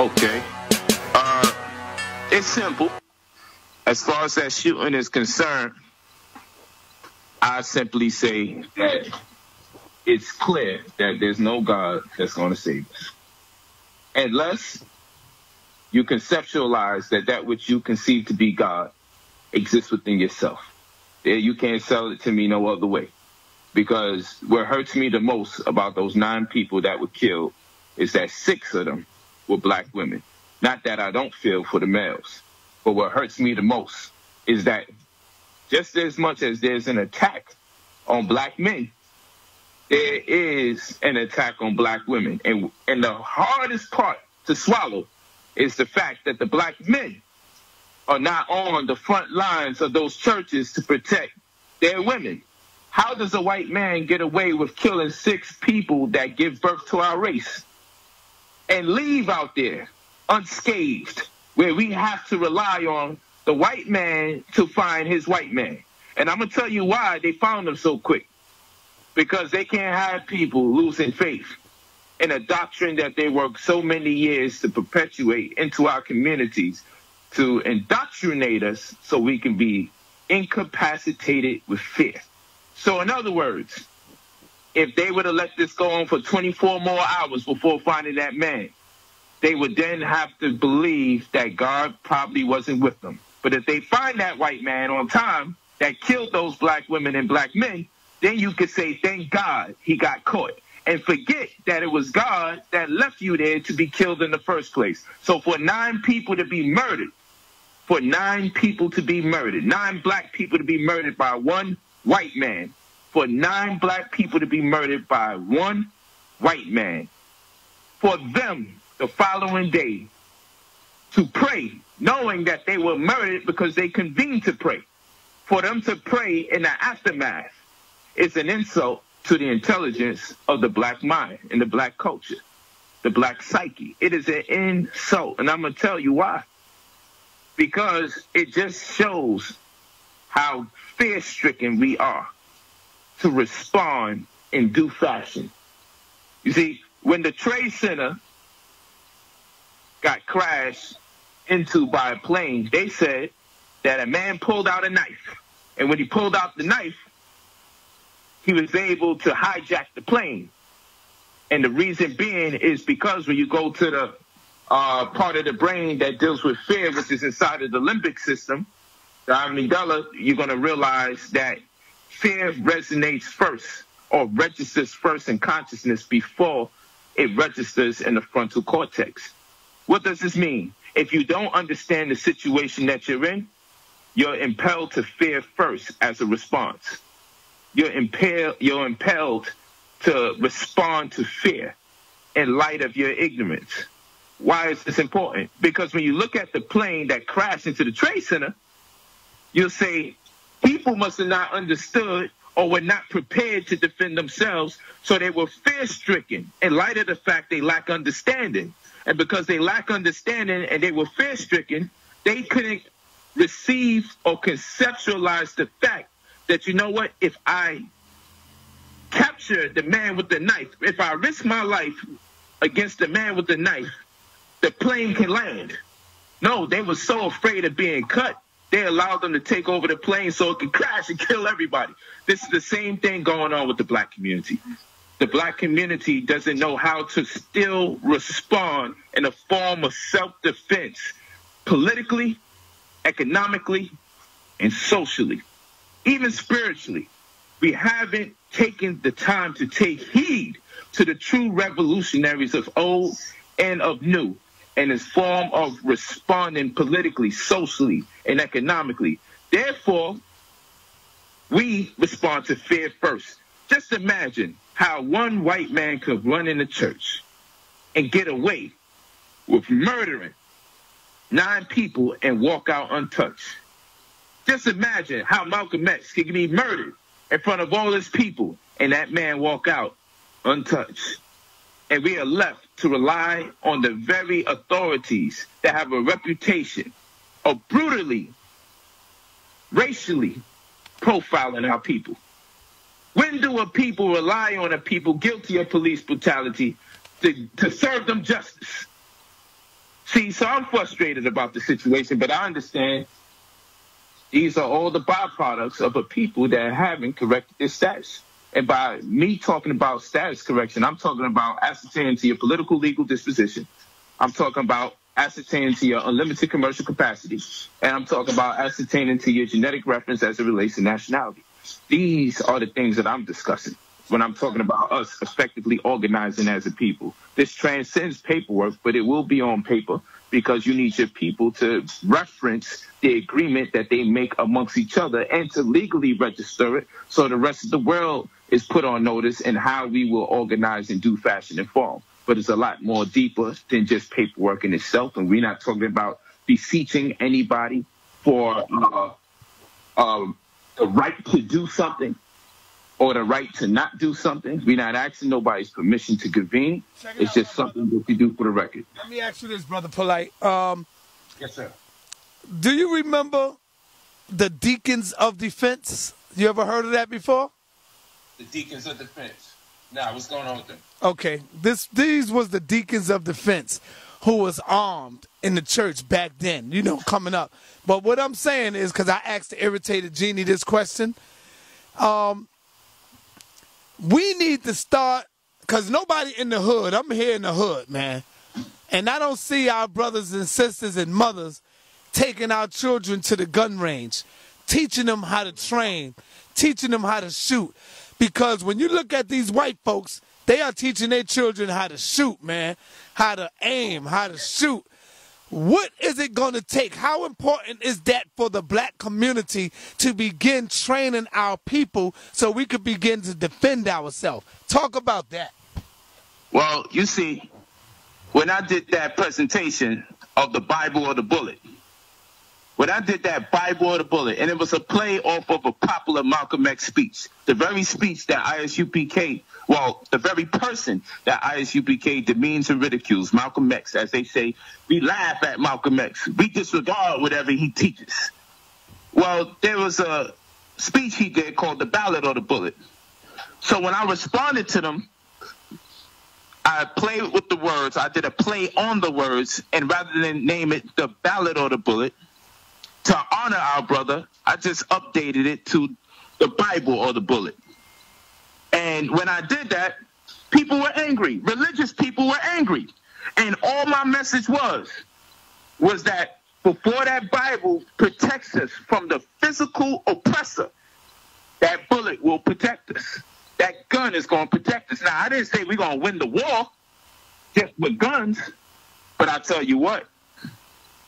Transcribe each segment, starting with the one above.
Okay. It's simple. As far as that shooting is concerned, I simply say that it's clear that there's no God that's going to save us. Unless you conceptualize that which you conceive to be God exists within yourself. You can't sell it to me no other way. Because what hurts me the most about those 9 people that were killed is that 6 of them were black women. Not that I don't feel for the males, but what hurts me the most is that just as much as there's an attack on black men, there is an attack on black women. And the hardest part to swallow is the fact that the black men are not on the front lines of those churches to protect their women. How does a white man get away with killing 6 people that give birth to our race and leave out there unscathed, where we have to rely on the white man to find his white man? And I'm going to tell you why they found them so quick. Because they can't have people losing faith in a doctrine that they worked so many years to perpetuate into our communities, to indoctrinate us so we can be incapacitated with fear. So in other words, if they were to let this go on for 24 more hours before finding that man, they would then have to believe that God probably wasn't with them. But if they find that white man on time that killed those black women and black men, then you could say, thank God he got caught. And forget that it was God that left you there to be killed in the first place. So for 9 people to be murdered, 9 black people to be murdered by 1 white man, for 9 black people to be murdered by 1 white man, for them the following day to pray, knowing that they were murdered because they convened to pray, for them to pray in the aftermath is an insult to the intelligence of the black mind and the black culture, the black psyche. It is an insult, and I'm going to tell you why. Because it just shows how fear-stricken we are to respond in due fashion. You see, when the Trade Center got crashed into by a plane, they said that a man pulled out a knife. And when he pulled out the knife, he was able to hijack the plane. And the reason being is because when you go to the part of the brain that deals with fear, which is inside of the limbic system, the amygdala, you're going to realize that fear resonates first or registers first in consciousness before it registers in the frontal cortex. What does this mean? If you don't understand the situation that you're in, you're impelled to fear first as a response. You're impelled to respond to fear in light of your ignorance. Why is this important? Because when you look at the plane that crashed into the Trade Center, you'll say people must have not understood or were not prepared to defend themselves, so they were fear-stricken in light of the fact they lack understanding. And because they lack understanding and they were fear-stricken, they couldn't receive or conceptualize the fact that, you know what, if I capture the man with the knife, if I risk my life against the man with the knife, the plane can land. No, they were so afraid of being cut, they allowed them to take over the plane so it could crash and kill everybody. This is the same thing going on with the black community. The black community doesn't know how to still respond in a form of self-defense, politically, economically, and socially. Even spiritually, we haven't taken the time to take heed to the true revolutionaries of old and of new, in this form of responding politically, socially, and economically. Therefore, we respond to fear first. Just imagine how 1 white man could run in the church and get away with murdering 9 people and walk out untouched. Just imagine how Malcolm X could be murdered in front of all his people and that man walk out untouched. And we are left to rely on the very authorities that have a reputation of brutally, racially profiling our people. When do a people rely on a people guilty of police brutality to serve them justice? See, so I'm frustrated about the situation, but I understand these are all the byproducts of a people that haven't corrected their status. And by me talking about status correction, I'm talking about ascertaining to your political legal disposition. I'm talking about ascertaining to your unlimited commercial capacity. And I'm talking about ascertaining to your genetic reference as it relates to nationality. These are the things that I'm discussing when I'm talking about us effectively organizing as a people. This transcends paperwork, but it will be on paper because you need your people to reference the agreement that they make amongst each other and to legally register it so the rest of the world is put on notice and how we will organize in due fashion and form. But it's a lot more deeper than just paperwork in itself, and we're not talking about beseeching anybody for the right to do something or the right to not do something. We're not asking nobody's permission to convene. It's just something that we do for the record. Let me ask you this, Brother Polight. Yes, sir. Do you remember the Deacons of Defense? You ever heard of that before? The Deacons of Defense. Nah, what's going on with them? Okay, these was the Deacons of Defense who was armed in the church back then, you know, coming up. But what I'm saying is, because I asked the irritated genie this question, we need to start, because nobody in the hood, I'm here in the hood, man, and I don't see our brothers and sisters and mothers taking our children to the gun range, teaching them how to train, teaching them how to shoot. Because when you look at these white folks, they are teaching their children how to shoot, man, how to aim, how to shoot. What is it going to take? How important is that for the black community to begin training our people so we could begin to defend ourselves? Talk about that. Well, you see, when I did that presentation of the Bible or the Bullet, when I did that Bible or the Bullet, and it was a play off of a popular Malcolm X speech, the very speech that ISUPK, well, the very person that ISUPK demeans and ridicules, Malcolm X, as they say, we laugh at Malcolm X. We disregard whatever he teaches. Well, there was a speech he did called the Ballad or the Bullet. So when I responded to them, I played with the words. I did a play on the words, and rather than name it the Ballad or the Bullet, to honor our brother, I just updated it to the Bible or the Bullet. And when I did that, people were angry. Religious people were angry. And all my message was that before that Bible protects us from the physical oppressor, that bullet will protect us. That gun is going to protect us. Now, I didn't say we're going to win the war just with guns, but I tell you what,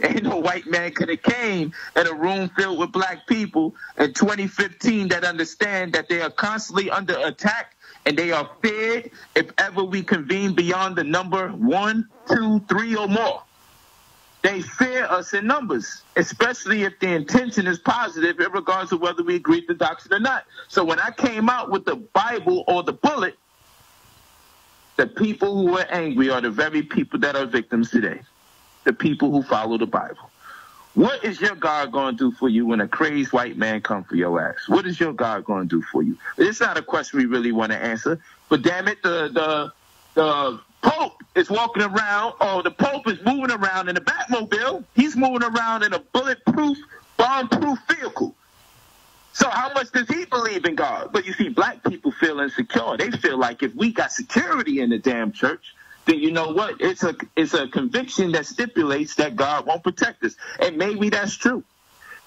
ain't no white man could have came in a room filled with black people in 2015 that understand that they are constantly under attack and they are feared if ever we convene beyond the number 1, 2, 3 or more. They fear us in numbers, especially if the intention is positive in regards to whether we agree with the doctrine or not. So when I came out with the Bible or the Bullet, the people who were angry are the very people that are victims today. The people who follow the Bible. What is your God going to do for you when a crazed white man comes for your ass? What is your God going to do for you? It's not a question we really want to answer, but damn it, the Pope is walking around, or the Pope is moving around in a Batmobile. He's moving around in a bulletproof, bomb-proof vehicle. So how much does he believe in God? But you see, black people feel insecure. They feel like if we got security in the damn church, then you know what? It's a conviction that stipulates that God won't protect us. And maybe that's true.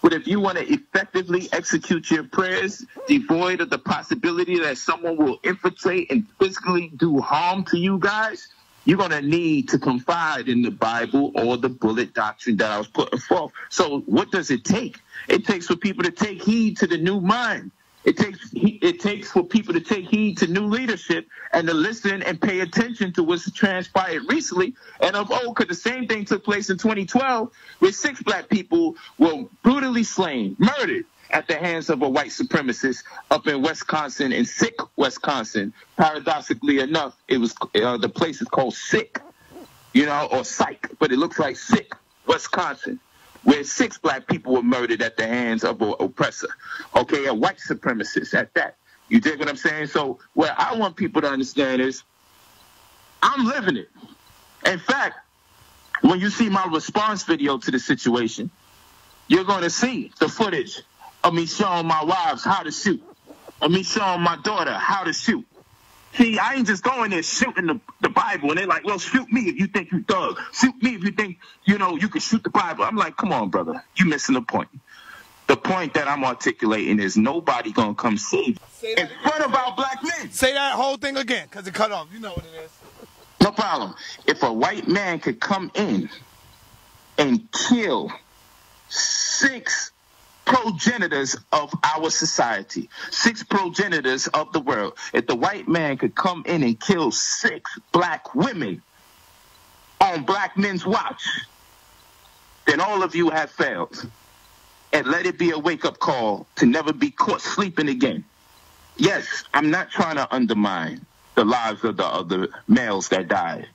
But if you want to effectively execute your prayers, devoid of the possibility that someone will infiltrate and physically do harm to you guys, you're going to need to confide in the Bible or the Bullet doctrine that I was putting forth. So what does it take? It takes for people to take heed to the new mind. It takes for people to take heed to new leadership and to listen and pay attention to what's transpired recently. And because the same thing took place in 2012, where 6 black people were brutally slain, murdered at the hands of a white supremacist up in Wisconsin, in Sick, Wisconsin. Paradoxically enough, it was the place is called Sick, or Psych, but it looks like Sick, Wisconsin, where 6 black people were murdered at the hands of an oppressor, a white supremacist at that. You dig what I'm saying? So what I want people to understand is I'm living it. In fact, When you see my response video to the situation, you're going to see the footage of me showing my wives how to shoot, of me showing my daughter how to shoot. See, I ain't just going there shooting the Bible, and they're like, well, shoot me if you think you thug. Shoot me if you think, you can shoot the Bible. I'm like, come on, brother. You're missing the point. The point that I'm articulating is nobody going to come save you in front of our black men. Say that whole thing again, because it cut off. You know what it is. No problem. If a white man could come in and kill 6 progenitors of our society, 6 progenitors of the world, if the white man could come in and kill 6 black women on black men's watch, then all of you have failed. And let it be a wake-up call to never be caught sleeping again. Yes, I'm not trying to undermine the lives of the other males that died.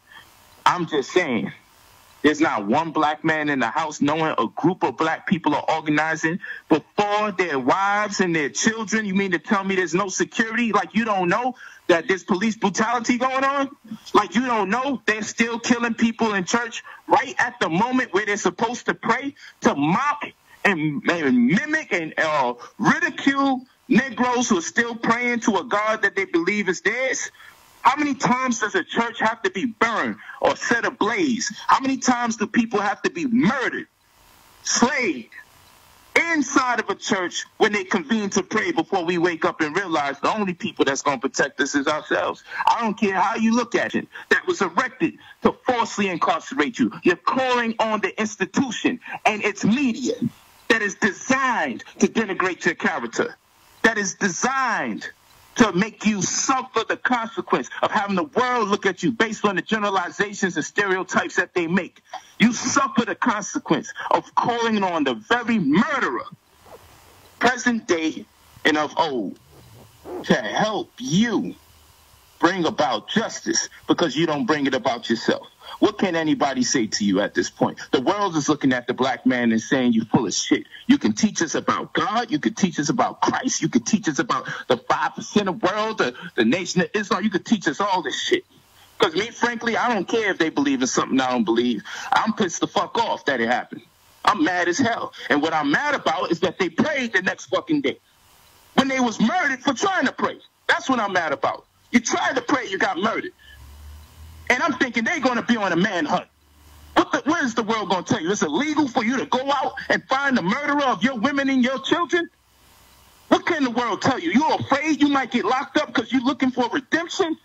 I'm just saying, there's not one black man in the house knowing a group of black people are organizing before their wives and their children. You mean to tell me there's no security? Like you don't know that there's police brutality going on? Like you don't know they're still killing people in church right at the moment where they're supposed to pray, to mock and mimic and ridicule Negroes who are still praying to a God that they believe is theirs? How many times does a church have to be burned or set ablaze? How many times do people have to be murdered, slayed inside of a church when they convene to pray before we wake up and realize the only people that's going to protect us is ourselves? I don't care how you look at it. That was erected to falsely incarcerate you. You're calling on the institution and its media that is designed to denigrate your character, that is designed to make you suffer the consequence of having the world look at you based on the generalizations and stereotypes that they make. You suffer the consequence of calling on the very murderer, present day and of old, to help you bring about justice because you don't bring it about yourself. What can anybody say to you at this point? The world is looking at the black man and saying you're full of shit. You can teach us about God. You can teach us about Christ. You can teach us about the 5% of the world, the nation of Islam. You can teach us all this shit. Because me, frankly, I don't care if they believe in something I don't believe. I'm pissed the fuck off that it happened. I'm mad as hell. And what I'm mad about is that they prayed the next fucking day when they was murdered for trying to pray. That's what I'm mad about. You tried to pray, you got murdered. And I'm thinking they're going to be on a manhunt. What is the world going to tell you? It's illegal for you to go out and find the murderer of your women and your children? What can the world tell you? You're afraid you might get locked up because you're looking for redemption?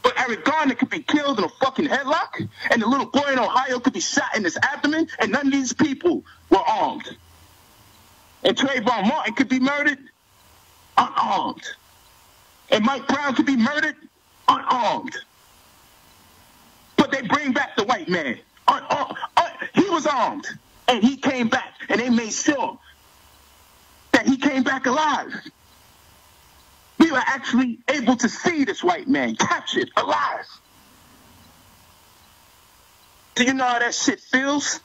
But Eric Garner could be killed in a fucking headlock, and the little boy in Ohio could be shot in his abdomen, and none of these people were armed. And Trayvon Martin could be murdered unarmed. And Mike Brown could be murdered unarmed. But they bring back the white man. He was armed, and he came back, and they made sure that he came back alive. We were actually able to see this white man captured alive. Do you know how that shit feels?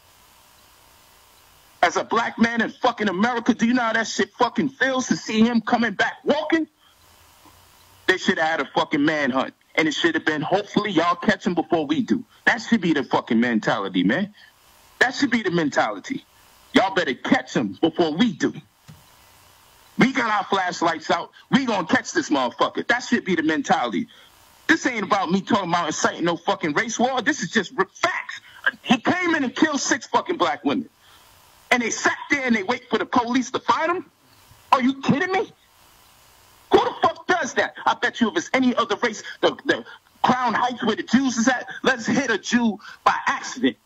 As a black man in fucking America, do you know how that shit fucking feels to see him coming back walking? They should have had a fucking manhunt. And it should have been, hopefully, y'all catch him before we do. That should be the fucking mentality, man. That should be the mentality. Y'all better catch him before we do. We got our flashlights out. We gonna catch this motherfucker. That should be the mentality. This ain't about me talking about inciting no fucking race war. This is just facts. He came in and killed 6 fucking black women. And they sat there and they wait for the police to find him? Are you kidding me? Who the fuck does that? I bet you if it's any other race, the Crown Heights where the Jews is at, let's hit a Jew by accident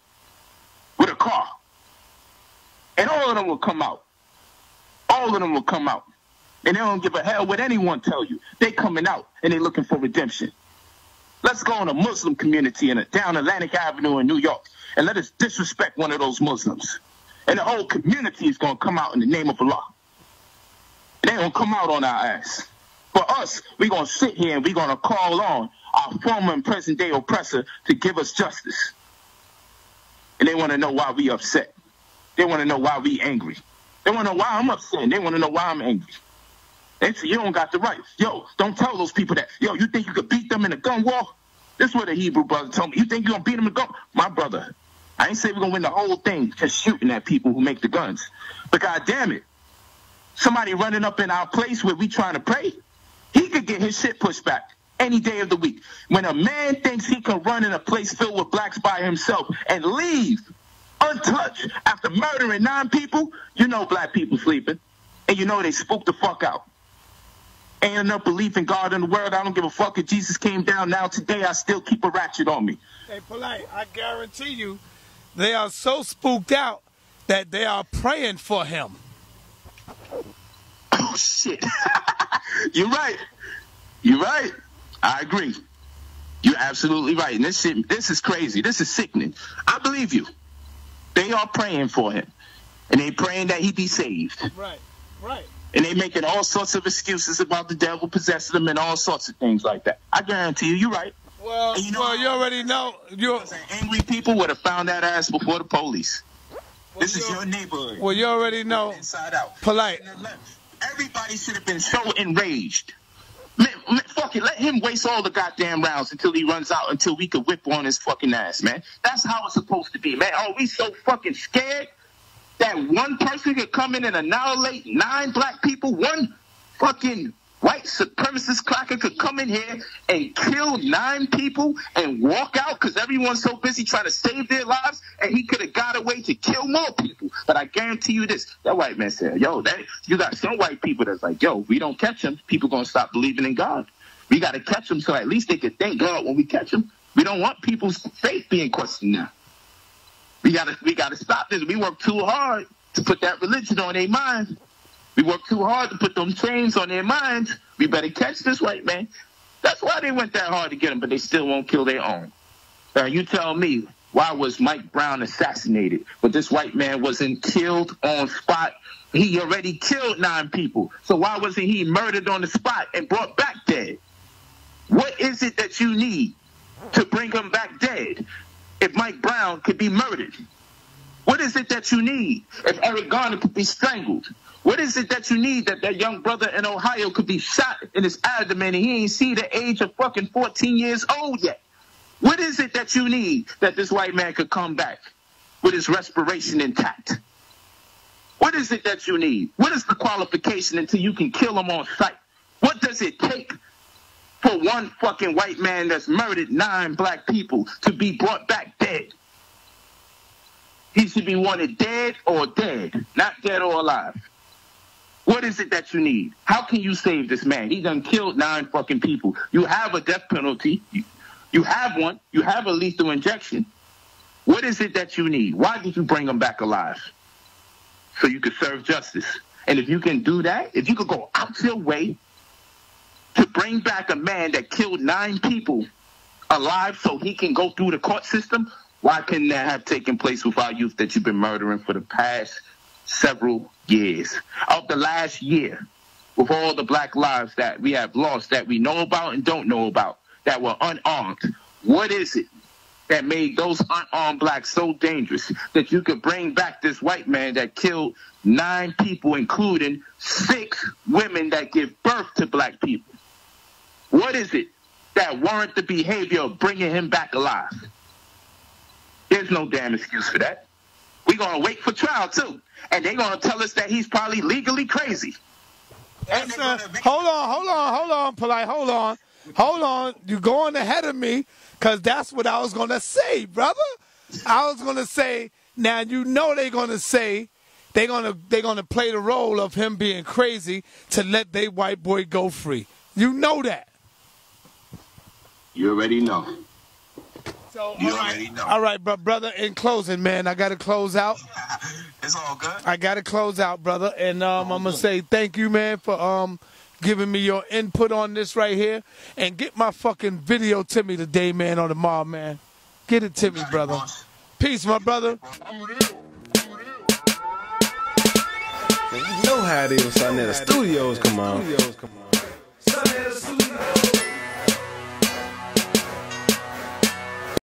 with a car. And all of them will come out. All of them will come out. And they don't give a hell what anyone tell you. They coming out and they looking for redemption. Let's go in a Muslim community down Atlantic Avenue in New York and let us disrespect one of those Muslims. And the whole community is going to come out in the name of Allah. And they going to come out on our ass. For us, we're going to sit here and we're going to call on our former and present day oppressor to give us justice. And they want to know why we upset. They want to know why we angry. They want to know why I'm upset. And they want to know why I'm angry. They say, you don't got the right. Yo, don't tell those people that. Yo, you think you could beat them in a gun war? This is what a Hebrew brother told me. You think you're going to beat him and go? My brother, I ain't say we're going to win the whole thing just shooting at people who make the guns. But God damn it, somebody running up in our place where we trying to pray, he could get his shit pushed back any day of the week. When a man thinks he can run in a place filled with blacks by himself and leave untouched after murdering 9 people, you know black people sleeping. And you know they spook the fuck out. Ain't enough belief in God in the world. I don't give a fuck if Jesus came down now today. I still keep a ratchet on me. Hey, Polight, I guarantee you they are so spooked out that they are praying for him. Oh, shit. You're right. You're right. I agree. You're absolutely right. And this is crazy. This is sickening. I believe you. They are praying for him. And they praying that he be saved. Right, right. And they making all sorts of excuses about the devil possessing them and all sorts of things like that. I guarantee you, you're right. Well, you already know. Angry people would have found that ass before the police. This is your neighborhood. Well, you already know. Inside out. Polight. Everybody should have been so enraged. Man, fuck it. Let him waste all the goddamn rounds until he runs out, until we could whip on his fucking ass, man. That's how it's supposed to be, man. Are we so fucking scared that one person could come in and annihilate 9 black people? One fucking white supremacist cracker could come in here and kill 9 people and walk out because everyone's so busy trying to save their lives, and he could have got away to kill more people. But I guarantee you this, that white man said, yo, you got some white people that's like, yo, we don't catch him, people going to stop believing in God. We got to catch them so at least they could thank God when we catch them. We don't want people's faith being questioned now. We gotta stop this. We work too hard to put that religion on their mind. We work too hard to put them chains on their minds. We better catch this white man. That's why they went that hard to get him, but they still won't kill their own. You tell me, why was Mike Brown assassinated, but this white man wasn't killed on spot? He already killed 9 people. So why wasn't he murdered on the spot and brought back dead? What is it that you need to bring him back dead if Mike Brown could be murdered? What is it that you need if Eric Garner could be strangled? What is it that you need that young brother in Ohio could be shot in his abdomen and he ain't see the age of fucking 14 years old yet? What is it that you need that this white man could come back with his respiration intact? What is it that you need? What is the qualification until you can kill him on sight? What does it take for one fucking white man that's murdered 9 black people to be brought back dead? He should be wanted dead or dead, not dead or alive. What is it that you need? How can you save this man? He done killed 9 fucking people. You have a death penalty. You have one. You have a lethal injection. What is it that you need? Why did you bring him back alive? So you could serve justice. And if you can do that, if you could go out your way to bring back a man that killed 9 people alive so he can go through the court system, why couldn't that have taken place with our youth that you've been murdering for the past several years? Of the last year, with all the black lives that we have lost, that we know about and don't know about, that were unarmed, what is it that made those unarmed blacks so dangerous that you could bring back this white man that killed 9 people, including 6 women that give birth to black people? What is it that warrant the behavior of bringing him back alive? There's no damn excuse for that. We're going to wait for trial, too. And they're going to tell us that he's probably legally crazy. Hold on, Polight, hold on. You're going ahead of me, because that's what I was going to say, brother. I was going to say, now you know they're going to say, they're going to play the role of him being crazy to let their white boy go free. You know that. You already know. So, all right, brother, in closing, man, I got to close out. It's all good. I got to close out, brother. And I'm going to say thank you, man, for giving me your input on this right here. And get my fucking video to me today, man, or tomorrow, man. Get it to me, brother. Peace, my brother. You know how it is, son. The studios, come on.